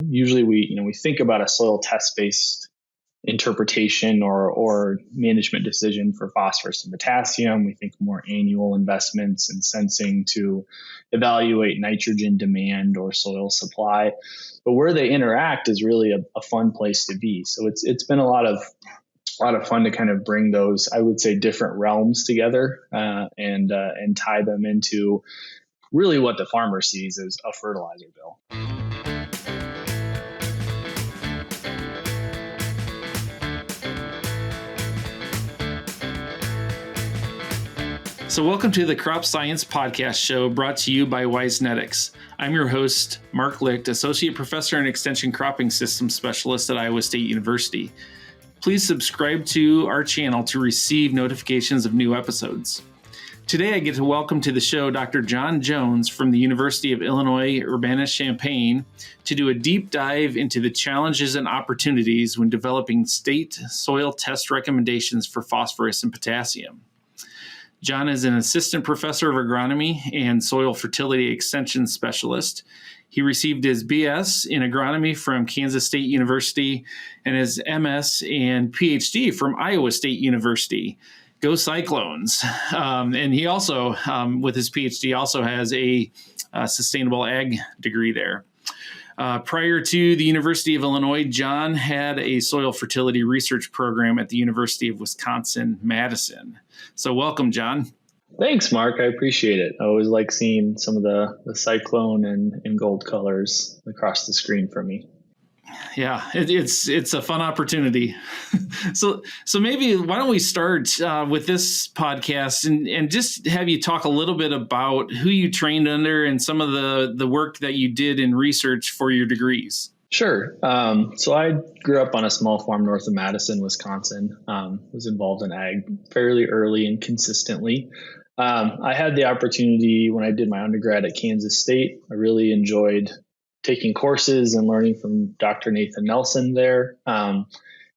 usually we think about a soil test based interpretation or management decision for phosphorus and potassium. We think more annual investments and sensing to evaluate nitrogen demand or soil supply. But where they interact is really a fun place to be. So it's been a lot of fun to kind of bring those, I would say, different realms together and tie them into really what the farmer sees as a fertilizer bill. So welcome to the Crop Science Podcast Show brought to you by WiseNetics. I'm your host, Mark Licht, Associate Professor and Extension Cropping Systems Specialist at Iowa State University. Please subscribe to our channel to receive notifications of new episodes. Today I get to welcome to the show Dr. John Jones from the University of Illinois Urbana-Champaign to do a deep dive into the challenges and opportunities when developing state soil test recommendations for phosphorus and potassium. John is an assistant professor of agronomy and soil fertility extension specialist. He received his BS in agronomy from Kansas State University and his MS and PhD from Iowa State University. Go Cyclones. And he also, with his PhD, also has a sustainable ag degree there. Prior to the University of Illinois, John had a soil fertility research program at the University of Wisconsin-Madison. So welcome, John. Thanks, Mark. I appreciate it. I always like seeing some of the cyclone and gold colors across the screen for me. Yeah, it's a fun opportunity. So maybe why don't we start with this podcast and just have you talk a little bit about who you trained under and some of the work that you did in research for your degrees. Sure. So I grew up on a small farm north of Madison, Wisconsin. Was involved in ag fairly early and consistently. I had the opportunity when I did my undergrad at Kansas State. I really enjoyed taking courses and learning from Dr. Nathan Nelson there.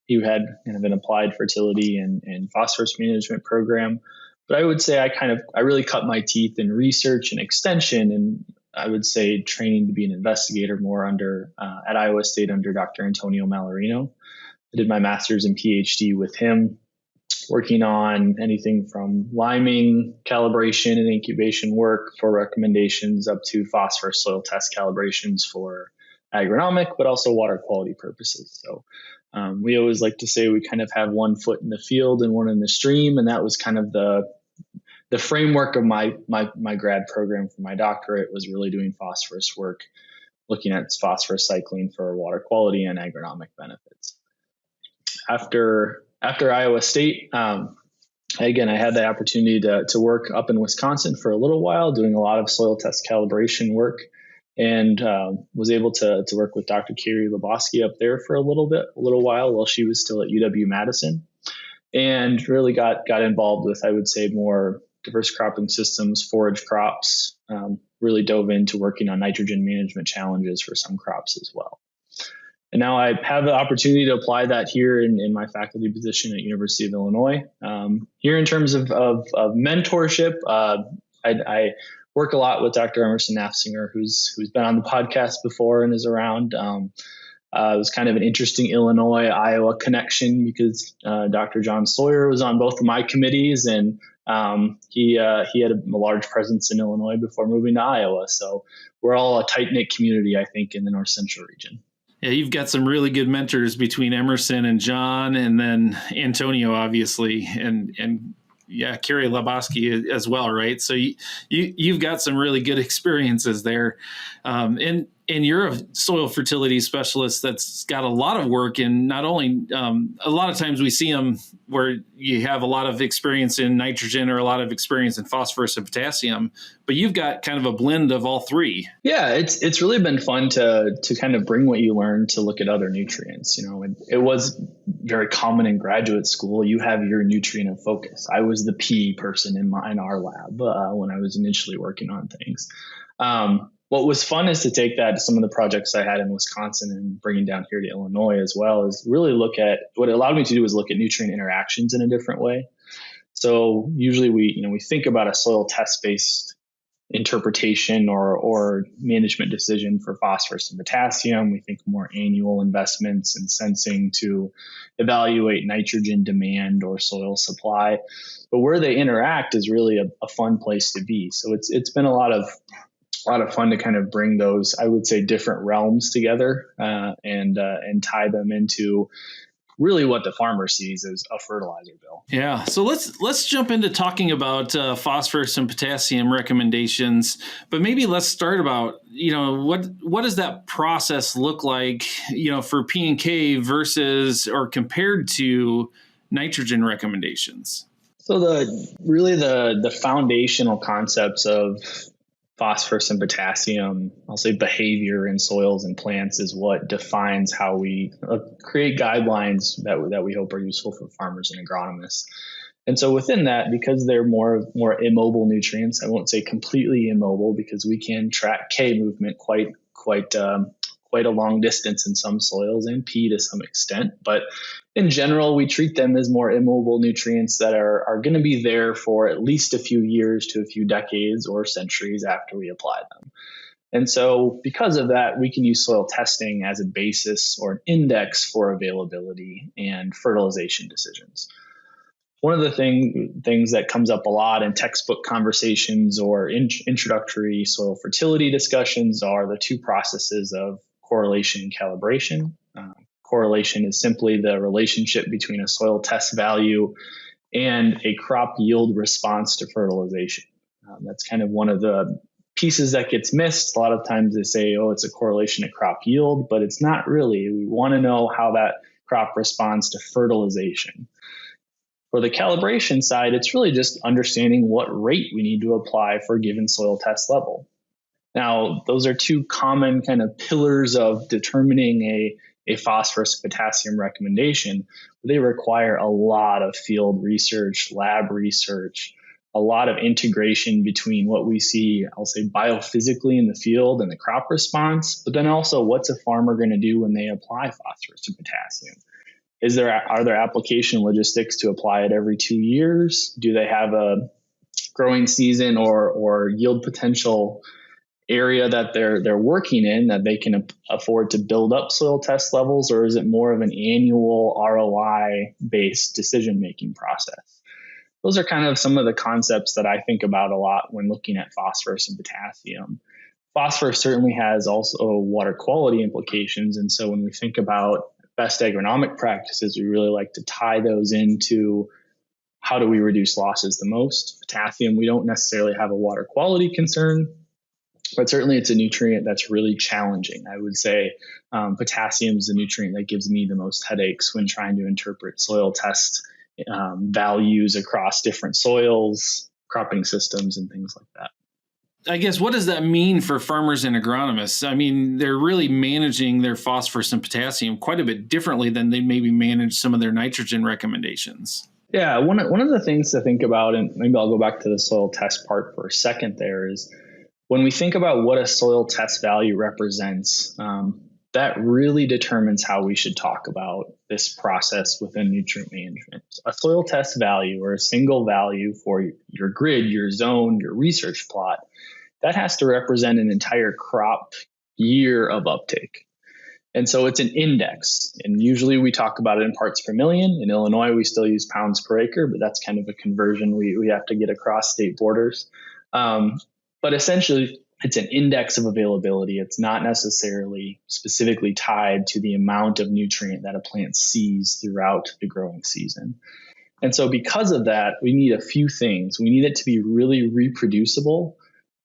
He had kind of an applied fertility and phosphorus management program. But I would say I really cut my teeth in research and extension, and I would say training to be an investigator more at Iowa State under Dr. Antonio Mallarino. I did my master's and PhD with him, working on anything from liming, calibration, and incubation work for recommendations up to phosphorus soil test calibrations for agronomic, but also water quality purposes. So we always like to say we kind of have one foot in the field and one in the stream, and that was kind of the framework of my grad program for my doctorate was really doing phosphorus work, looking at phosphorus cycling for water quality and agronomic benefits. After Iowa State, again, I had the opportunity to work up in Wisconsin for a little while, doing a lot of soil test calibration work, and was able to work with Dr. Carrie Lebowski up there for a little while she was still at UW-Madison, and really got involved with, I would say, more diverse cropping systems, forage crops, really dove into working on nitrogen management challenges for some crops as well. And now I have the opportunity to apply that here in my faculty position at University of Illinois. Here in terms of mentorship, I work a lot with Dr. Emerson Nafziger, who's been on the podcast before and is around. It was kind of an interesting Illinois-Iowa connection because Dr. John Sawyer was on both of my committees, and he had a large presence in Illinois before moving to Iowa. So we're all a tight-knit community, I think, in the North Central region. Yeah, you've got some really good mentors between Emerson and John, and then Antonio, obviously, and yeah, Carrie Lebowski as well, right? So you've got some really good experiences there, and you're a soil fertility specialist that's got a lot of work in not only a lot of times we see them where you have a lot of experience in nitrogen or a lot of experience in phosphorus and potassium, but you've got kind of a blend of all three. Yeah, it's really been fun to kind of bring what you learn to look at other nutrients. It was very common in graduate school. You have your nutrient of focus. I was the P person in our lab when I was initially working on things. What was fun is to take that to some of the projects I had in Wisconsin and bringing down here to Illinois as well, is really look at what it allowed me to do was look at nutrient interactions in a different way. So usually we think about a soil test based interpretation or management decision for phosphorus and potassium. We think more annual investments and sensing to evaluate nitrogen demand or soil supply. But where they interact is really a fun place to be. So it's been a lot of fun to kind of bring those, I would say, different realms together and tie them into really what the farmer sees as a fertilizer bill. Yeah. So let's jump into talking about phosphorus and potassium recommendations, but maybe let's start about, what does that process look like, for P&K versus or compared to nitrogen recommendations? So the foundational concepts of phosphorus and potassium, I'll say behavior in soils and plants, is what defines how we create guidelines that we hope are useful for farmers and agronomists. And so within that, because they're more immobile nutrients, I won't say completely immobile because we can track K movement quite a long distance in some soils and P to some extent. But in general, we treat them as more immobile nutrients that are going to be there for at least a few years to a few decades or centuries after we apply them. And so because of that, we can use soil testing as a basis or an index for availability and fertilization decisions. One of the things that comes up a lot in textbook conversations or introductory soil fertility discussions are the two processes of correlation and calibration. Correlation is simply the relationship between a soil test value and a crop yield response to fertilization. That's kind of one of the pieces that gets missed. A lot of times they say, it's a correlation to crop yield, but it's not really. We want to know how that crop responds to fertilization. For the calibration side, it's really just understanding what rate we need to apply for a given soil test level. Now, those are two common kind of pillars of determining a phosphorus potassium recommendation. They require a lot of field research, lab research, a lot of integration between what we see, I'll say, biophysically in the field and the crop response, but then also what's a farmer going to do when they apply phosphorus to potassium? Are there application logistics to apply it every 2 years? Do they have a growing season or yield potential area that they're working in that they can afford to build up soil test levels, or is it more of an annual ROI based decision making process? Those are kind of some of the concepts that I think about a lot when looking at phosphorus and potassium. Phosphorus certainly has also water quality implications, and so when we think about best agronomic practices, we really like to tie those into how do we reduce losses the most. Potassium, we don't necessarily have a water quality concern, but certainly it's a nutrient that's really challenging. I would say potassium is the nutrient that gives me the most headaches when trying to interpret soil test values across different soils, cropping systems, and things like that. I guess, what does that mean for farmers and agronomists? I mean, they're really managing their phosphorus and potassium quite a bit differently than they maybe manage some of their nitrogen recommendations. Yeah, one of the things to think about, and maybe I'll go back to the soil test part for a second there, is when we think about what a soil test value represents, that really determines how we should talk about this process within nutrient management. A soil test value, or a single value for your grid, your zone, your research plot, that has to represent an entire crop year of uptake. And so it's an index. And usually we talk about it in parts per million. In Illinois, we still use pounds per acre, but that's kind of a conversion we have to get across state borders. But essentially, it's an index of availability. It's not necessarily specifically tied to the amount of nutrient that a plant sees throughout the growing season. And so because of that, we need a few things. We need it to be really reproducible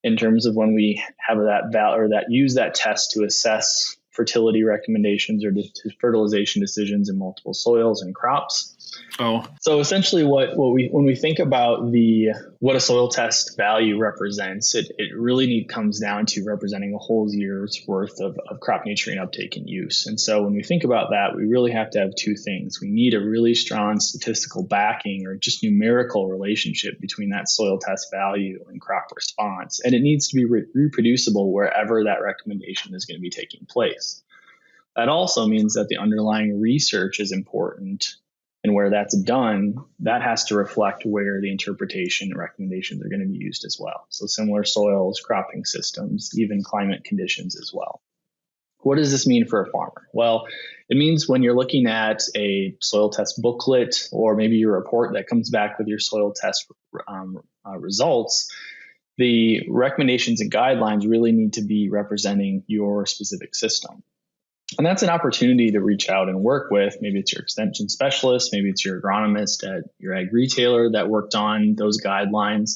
in terms of when we have that or that use that test to assess fertility recommendations or fertilization decisions in multiple soils and crops. So essentially when we think about what a soil test value represents, it really comes down to representing a whole year's worth of crop nutrient uptake and use. And so when we think about that, we really have to have two things. We need a really strong statistical backing or just numerical relationship between that soil test value and crop response. And it needs to be reproducible wherever that recommendation is going to be taking place. That also means that the underlying research is important And where that's done, that has to reflect where the interpretation and recommendations are going to be used as well. So similar soils, cropping systems, even climate conditions as well. What does this mean for a farmer? Well, it means when you're looking at a soil test booklet or maybe your report that comes back with your soil test results, the recommendations and guidelines really need to be representing your specific system. And that's an opportunity to reach out and work with, maybe it's your extension specialist, maybe it's your agronomist at your ag retailer that worked on those guidelines,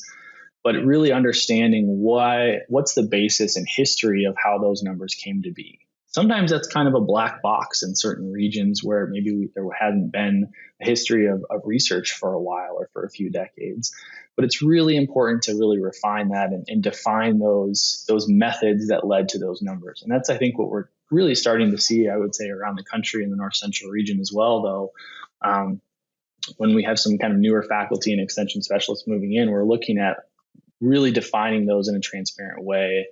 but really understanding what's the basis and history of how those numbers came to be. Sometimes that's kind of a black box in certain regions where maybe there hadn't been a history of research for a while or for a few decades. But it's really important to really refine that and define those methods that led to those numbers. And that's, I think, what we're really starting to see, I would say, around the country in the North Central region as well, though. When we have some kind of newer faculty and extension specialists moving in, we're looking at really defining those in a transparent way.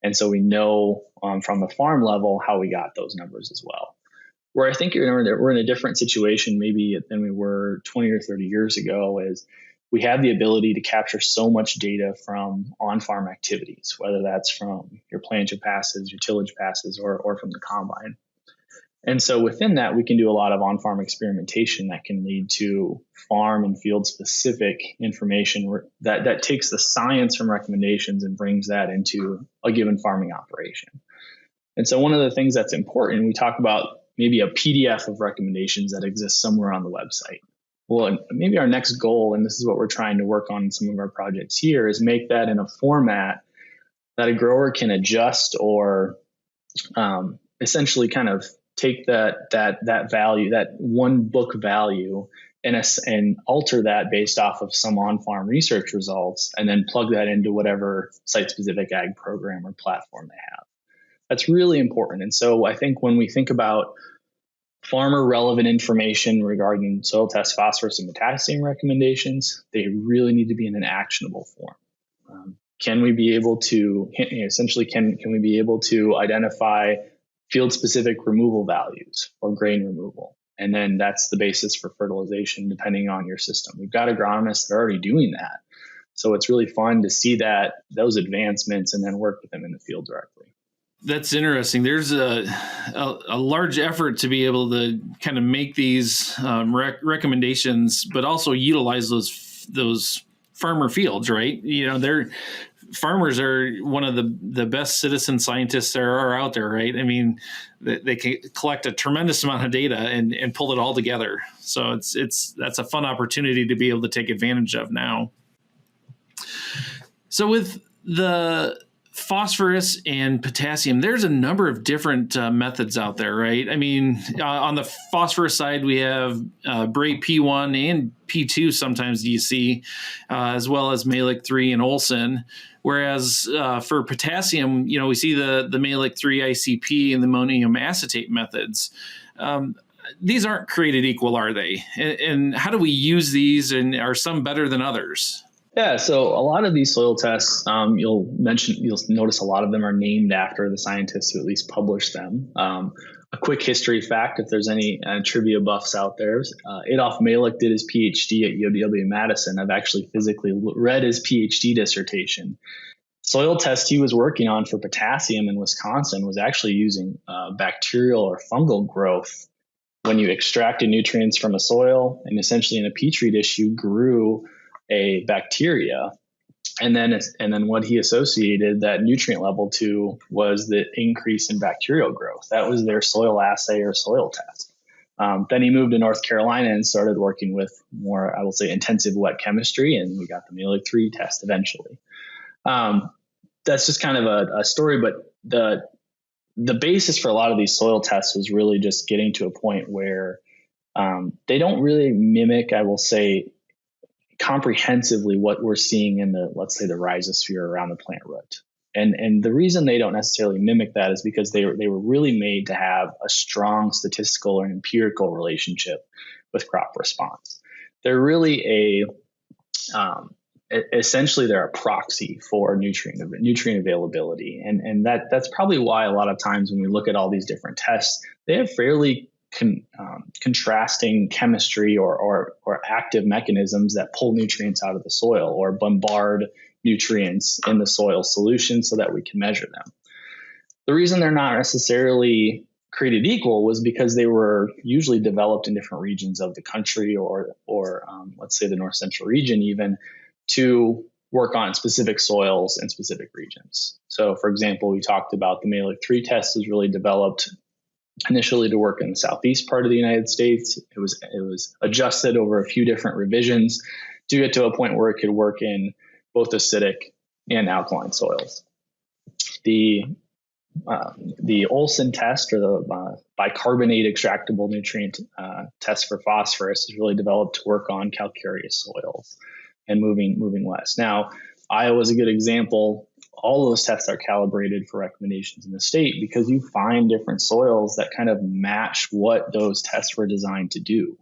And so we know from the farm level how we got those numbers as well. Where I think we're in a different situation maybe than we were 20 or 30 years ago is we have the ability to capture so much data from on-farm activities, whether that's from your planter passes, your tillage passes, or from the combine. And so within that, we can do a lot of on-farm experimentation that can lead to farm and field-specific information that takes the science from recommendations and brings that into a given farming operation. And so one of the things that's important, we talk about maybe a PDF of recommendations that exists somewhere on the website. Well, maybe our next goal, and this is what we're trying to work on in some of our projects here, is make that in a format that a grower can adjust or essentially kind of take that value, that one book value, and alter that based off of some on-farm research results, and then plug that into whatever site-specific ag program or platform they have. That's really important. And so I think when we think about farmer relevant information regarding soil test phosphorus and potassium recommendations, they really need to be in an actionable form. Can we be able to identify field specific removal values or grain removal? And then that's the basis for fertilization depending on your system. We've got agronomists that are already doing that. So it's really fun to see those advancements and then work with them in the field directly. That's interesting. There's a large effort to be able to kind of make these recommendations, but also utilize those farmer fields, right? Farmers are one of the best citizen scientists there are out there, right? I mean, they can collect a tremendous amount of data and pull it all together. So that's a fun opportunity to be able to take advantage of now. So with the phosphorus and potassium, there's a number of different methods out there, right? I mean, on the phosphorus side, we have Bray P1 and P2 sometimes you see, as well as Malick 3 and Olson. Whereas for potassium, we see the Malick 3 ICP and the ammonium acetate methods. These aren't created equal, are they? And how do we use these, and are some better than others? Yeah, so a lot of these soil tests, you'll notice a lot of them are named after the scientists who at least published them. A quick history fact, if there's any trivia buffs out there, Adolf Malick did his PhD at UW-Madison. I've actually physically read his PhD dissertation. Soil test he was working on for potassium in Wisconsin was actually using bacterial or fungal growth. When you extracted nutrients from a soil and essentially in a petri dish, you grew a bacteria, and then what he associated that nutrient level to was the increase in bacterial growth. That was their soil assay or soil test. Then he moved to North Carolina and started working with more, I will say, intensive wet chemistry, and we got the Malick 3 test eventually. That's just kind of a story, but the basis for a lot of these soil tests was really just getting to a point where they don't really mimic, I will say, comprehensively what we're seeing in let's say the rhizosphere around the plant root. And the reason they don't necessarily mimic that is because they were really made to have a strong statistical or empirical relationship with crop response. They're really essentially they're a proxy for nutrient availability. And that's probably why a lot of times when we look at all these different tests, they have fairly contrasting chemistry or active mechanisms that pull nutrients out of the soil or bombard nutrients in the soil solution so that we can measure them. The reason they're not necessarily created equal was because they were usually developed in different regions of the country or let's say the north central region even, to work on specific soils and specific regions. So for example, we talked about the Mehlich 3 test was really developed initially to work in the southeast part of the United States. It was adjusted over a few different revisions to get to a point where it could work in both acidic and alkaline soils. The Olsen test, or the bicarbonate extractable nutrient test for phosphorus, is really developed to work on calcareous soils and moving west. Now, Iowa is a good example. All those tests are calibrated for recommendations in the state because you find different soils that kind of match what those tests were designed to do,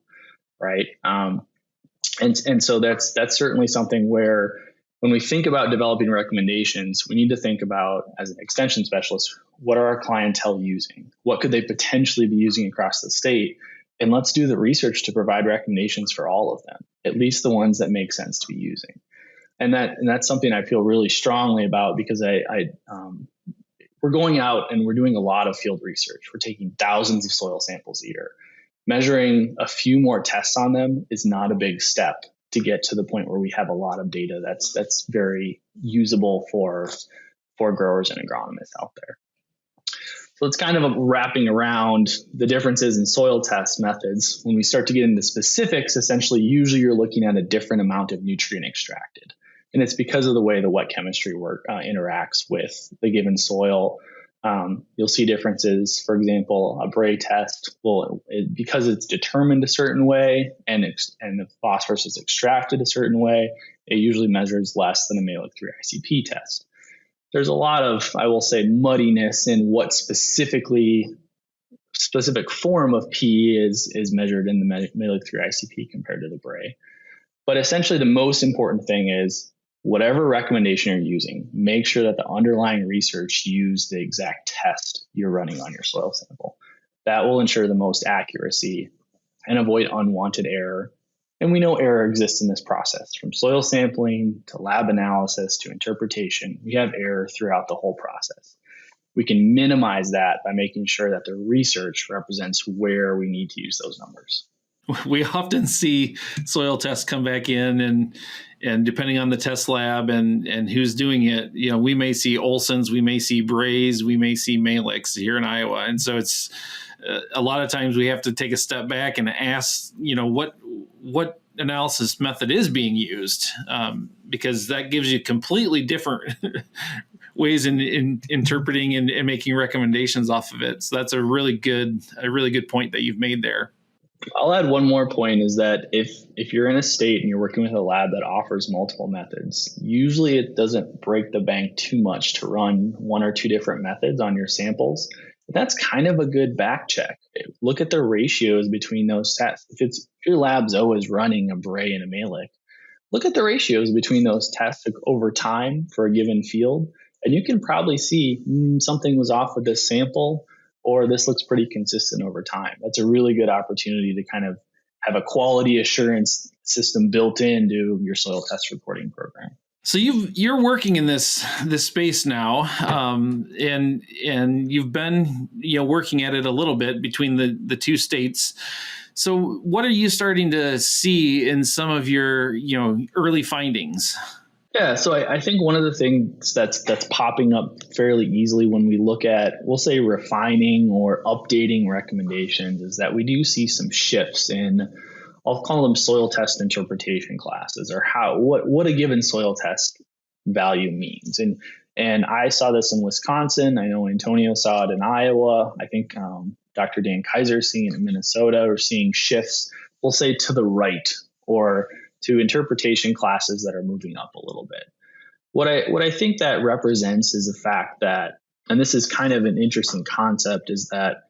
right? And so that's certainly something where when we think about developing recommendations, we need to think about, as an extension specialist, what are our clientele using? What could they potentially be using across the state? And let's do the research to provide recommendations for all of them, at least the ones that make sense to be using. And that's something I feel really strongly about because we're going out and we're doing a lot of field research. We're taking thousands of soil samples a year. Measuring a few more tests on them is not a big step to get to the point where we have a lot of data that's very usable for growers and agronomists out there. So it's kind of wrapping around the differences in soil test methods. When we start to get into specifics, essentially, usually you're looking at a different amount of nutrient extracted. And it's because of the way the wet chemistry interacts with the given soil. You'll see differences. For example, a Bray test, because it's determined a certain way and the phosphorus is extracted a certain way, it usually measures less than a Mehlich 3 ICP test. There's a lot of, I will say, muddiness in what specific form of P is measured in the Mehlich 3 ICP compared to the Bray. But essentially, the most important thing is whatever recommendation you're using, make sure that the underlying research use the exact test you're running on your soil sample. That will ensure the most accuracy and avoid unwanted error. And we know error exists in this process, from soil sampling to lab analysis to interpretation. We have error throughout the whole process. We can minimize that by making sure that the research represents where we need to use those numbers. We often see soil tests come back in, and depending on the test lab and who's doing it, we may see Olsen's, we may see Bray's, we may see Mehlich's here in Iowa. And so it's a lot of times we have to take a step back and ask, what analysis method is being used, because that gives you completely different ways in interpreting and making recommendations off of it. So that's a really good point that you've made there. I'll add one more point, is that if you're in a state and you're working with a lab that offers multiple methods, usually it doesn't break the bank too much to run one or two different methods on your samples. But that's kind of a good back check. Look at the ratios between those tests. If your lab's always running a Bray and a Mehlich, look at the ratios between those tests over time for a given field, and you can probably see something was off with this sample, or this looks pretty consistent over time. That's a really good opportunity to kind of have a quality assurance system built into your soil test reporting program. So you're working in this space now, and you've been working at it a little bit between the two states. So what are you starting to see in some of your early findings? Yeah, so I think one of the things that's popping up fairly easily when we look at, we'll say, refining or updating recommendations, is that we do see some shifts in, I'll call them soil test interpretation classes, or what a given soil test value means. And I saw this in Wisconsin. I know Antonio saw it in Iowa. I think Dr. Dan Kaiser seeing it in Minnesota. We're seeing shifts, we'll say, to the right, or to interpretation classes that are moving up a little bit. What I think that represents is the fact that, and this is kind of an interesting concept, is that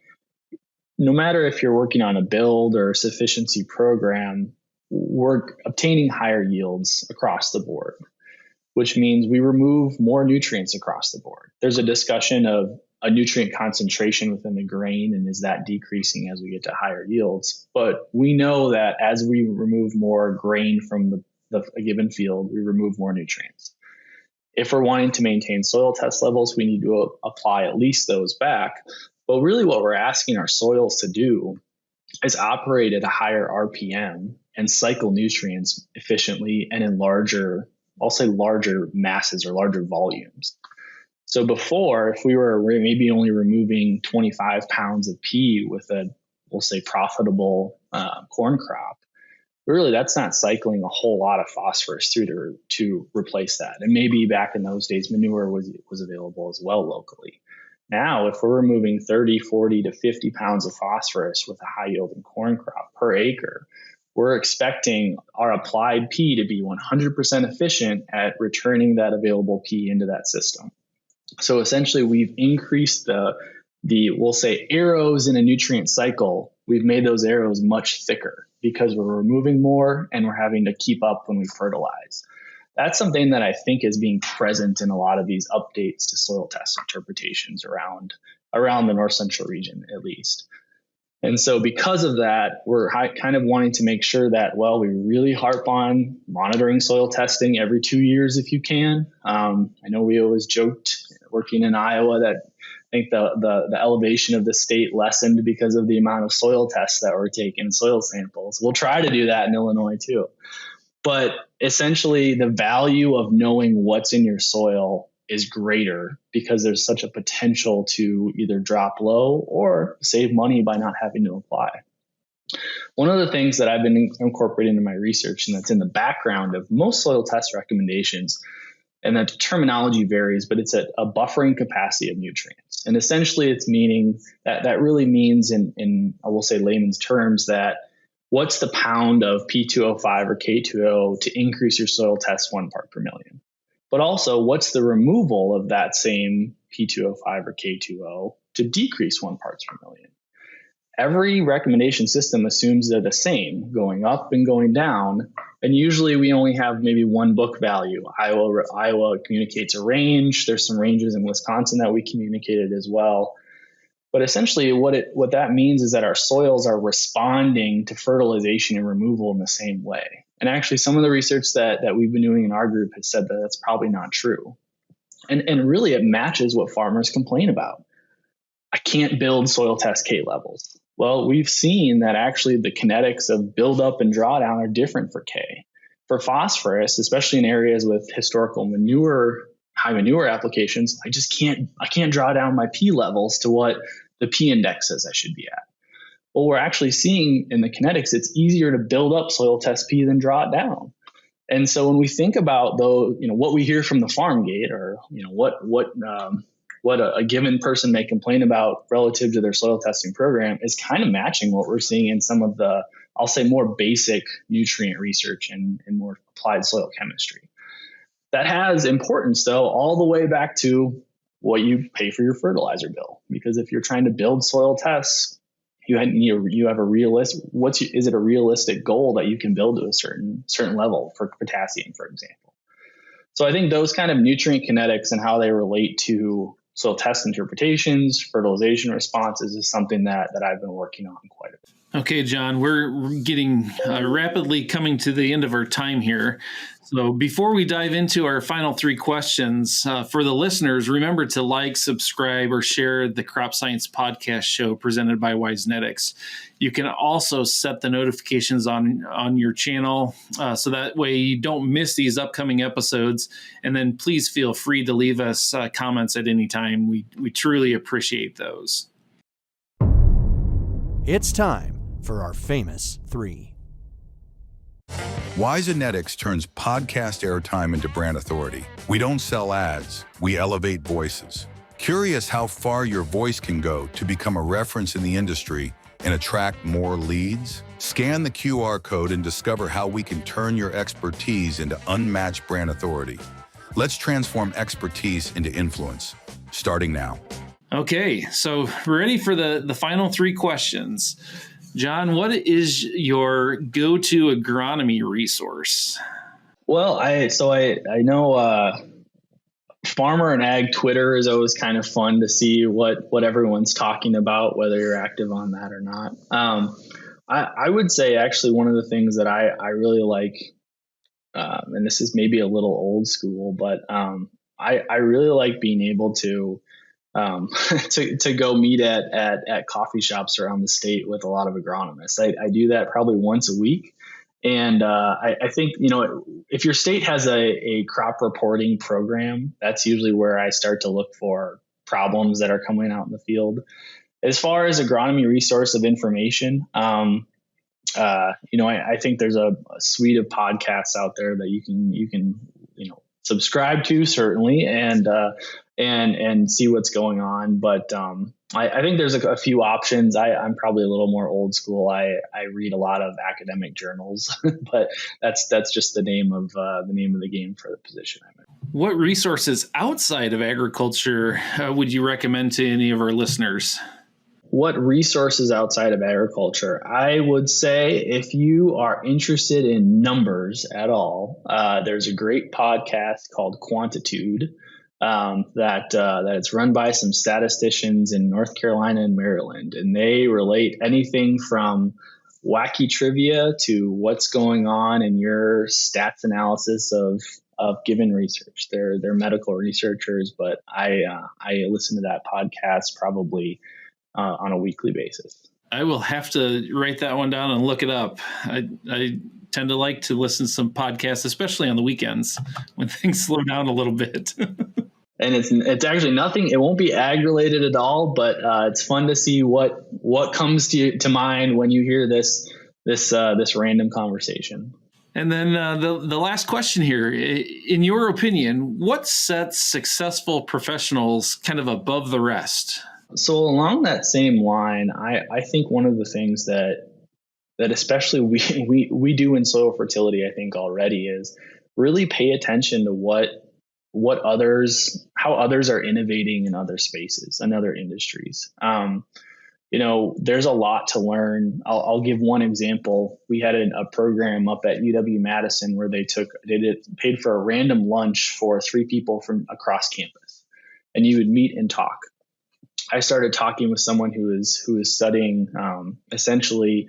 no matter if you're working on a build or a sufficiency program, we're obtaining higher yields across the board, which means we remove more nutrients across the board. There's a discussion of a nutrient concentration within the grain, and is that decreasing as we get to higher yields? But we know that as we remove more grain from a given field, we remove more nutrients. If we're wanting to maintain soil test levels, we need to apply at least those back. But really what we're asking our soils to do is operate at a higher RPM and cycle nutrients efficiently and in larger masses or larger volumes. So before, if we were maybe only removing 25 pounds of pea with we'll say profitable corn crop, really that's not cycling a whole lot of phosphorus through to replace that. And maybe back in those days, manure was available as well locally. Now, if we're removing 30, 40 to 50 pounds of phosphorus with a high yielding corn crop per acre, we're expecting our applied P to be 100% efficient at returning that available P into that system. So essentially, we've increased the we'll say arrows in a nutrient cycle. We've made those arrows much thicker because we're removing more and we're having to keep up when we fertilize. That's something that I think is being present in a lot of these updates to soil test interpretations around the north central region, at least. And so because of that, we're kind of wanting to make sure that, we really harp on monitoring soil testing every 2 years if you can. I know we always joked working in Iowa that I think the elevation of the state lessened because of the amount of soil tests that were taken, soil samples. We'll try to do that in Illinois too. But essentially, the value of knowing what's in your soil is greater because there's such a potential to either drop low or save money by not having to apply. One of the things that I've been incorporating into my research, and that's in the background of most soil test recommendations, and that terminology varies, but it's a buffering capacity of nutrients. And essentially it's meaning that really means in I will say layman's terms that what's the pound of P2O5 or K2O to increase your soil test 1 part per million? But also, what's the removal of that same P2O5 or K2O to decrease 1 parts per million? Every recommendation system assumes they're the same, going up and going down. And usually we only have maybe one book value. Iowa communicates a range. There's some ranges in Wisconsin that we communicated as well. But essentially what that means is that our soils are responding to fertilization and removal in the same way. And actually some of the research that we've been doing in our group has said that that's probably not true. And really it matches what farmers complain about. I can't build soil test K levels. Well, we've seen that actually the kinetics of buildup and drawdown are different for K. For phosphorus, especially in areas with historical high manure applications, I can't draw down my P levels to what the P index says I should be at. Well, we're actually seeing in the kinetics, it's easier to build up soil test P than draw it down. And so when we think about what we hear from the farm gate, or what a given person may complain about relative to their soil testing program, is kind of matching what we're seeing in some of the, I'll say, more basic nutrient research and more applied soil chemistry. That has importance, though, all the way back to what you pay for your fertilizer bill. Because if you're trying to build soil tests, you have a is it a realistic goal that you can build to a certain level for potassium, for example? So I think those kind of nutrient kinetics and how they relate to soil test interpretations, fertilization responses is something that I've been working on quite a bit. Okay, John, we're getting rapidly coming to the end of our time here. So before we dive into our final 3 questions, for the listeners, remember to like, subscribe, or share the Crop Science Podcast show presented by Wisenetics. You can also set the notifications on your channel so that way you don't miss these upcoming episodes. And then please feel free to leave us comments at any time. We truly appreciate those. It's time for our famous 3. Wisenetics turns podcast airtime into brand authority. We don't sell ads, we elevate voices. Curious how far your voice can go to become a reference in the industry and attract more leads? Scan the QR code and discover how we can turn your expertise into unmatched brand authority. Let's transform expertise into influence, starting now. Okay, so we're ready for the final 3 questions. John, what is your go-to agronomy resource? Well, I know Farmer and ag Twitter is always kind of fun to see what everyone's talking about, whether you're active on that or not. I would say actually one of the things that I really like, and this is maybe a little old school, but I really like being able to to go meet at coffee shops around the state with a lot of agronomists. I do that probably once a week. And I think, if your state has a crop reporting program, that's usually where I start to look for problems that are coming out in the field. As far as agronomy resource of information, I think there's a suite of podcasts out there that you can subscribe to, certainly, and see what's going on. But I think there's a few options. I'm probably a little more old school. I read a lot of academic journals, but that's just the name of the game for the position I'm in. What resources outside of agriculture would you recommend to any of our listeners? What resources outside of agriculture? I would say if you are interested in numbers at all, there's a great podcast called Quantitude that it's run by some statisticians in North Carolina and Maryland, and they relate anything from wacky trivia to what's going on in your stats analysis of given research. They're medical researchers, but I listen to that podcast probably on a weekly basis. I will have to write that one down and look it up. I tend to like to listen to some podcasts, especially on the weekends when things slow down a little bit. And it's actually nothing. It won't be ag related at all, but it's fun to see what comes to mind when you hear this random conversation. And then the last question here, in your opinion, what sets successful professionals kind of above the rest? So along that same line, I think one of the things that especially we do in soil fertility, I think already, is really pay attention to how others are innovating in other spaces and other industries. There's a lot to learn. I'll give one example. We had a program up at UW-Madison where they paid for a random lunch for 3 people from across campus, and you would meet and talk. I started talking with someone who is studying essentially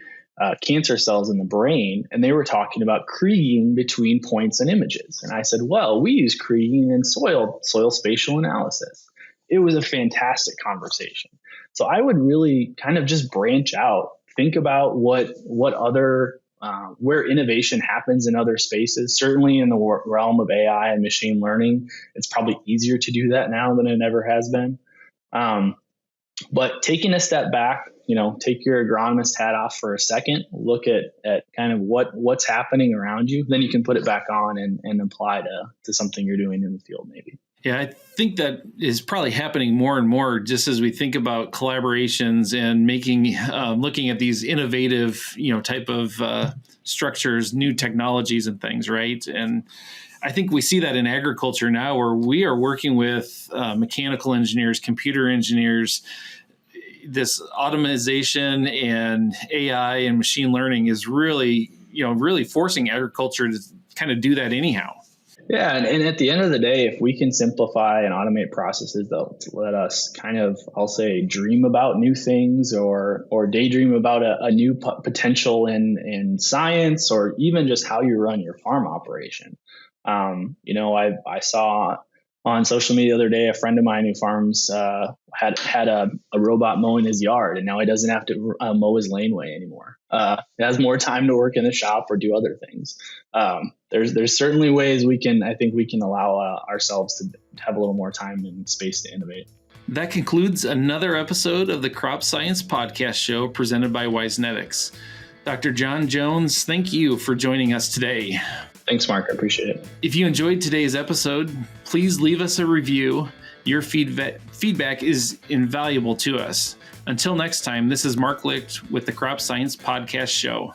cancer cells in the brain, and they were talking about kriging between points and images. And I said, well, we use kriging in soil spatial analysis. It was a fantastic conversation. So I would really kind of just branch out, think about what other where innovation happens in other spaces. Certainly in the realm of AI and machine learning, it's probably easier to do that now than it ever has been. But taking a step back, take your agronomist hat off for a second, look at kind of what's happening around you, then you can put it back on and apply to something you're doing in the field maybe. Yeah, I think that is probably happening more and more just as we think about collaborations and looking at these innovative, type of structures, new technologies and things, right? And I think we see that in agriculture now, where we are working with mechanical engineers, computer engineers. This automation and AI and machine learning is really forcing agriculture to kind of do that anyhow. Yeah, and at the end of the day, if we can simplify and automate processes that let us kind of, I'll say, dream about new things or daydream about a new potential in science, or even just how you run your farm operation. I saw on social media the other day, a friend of mine who farms had a robot mowing his yard, and now he doesn't have to mow his laneway anymore. He has more time to work in the shop or do other things. There's certainly ways we can allow ourselves to have a little more time and space to innovate. That concludes another episode of the Crop Science Podcast Show presented by Wisenetics. Dr. John Jones, thank you for joining us today. Thanks, Mark. I appreciate it. If you enjoyed today's episode, please leave us a review. Your feedback is invaluable to us. Until next time, this is Mark Licht with the Crop Science Podcast Show.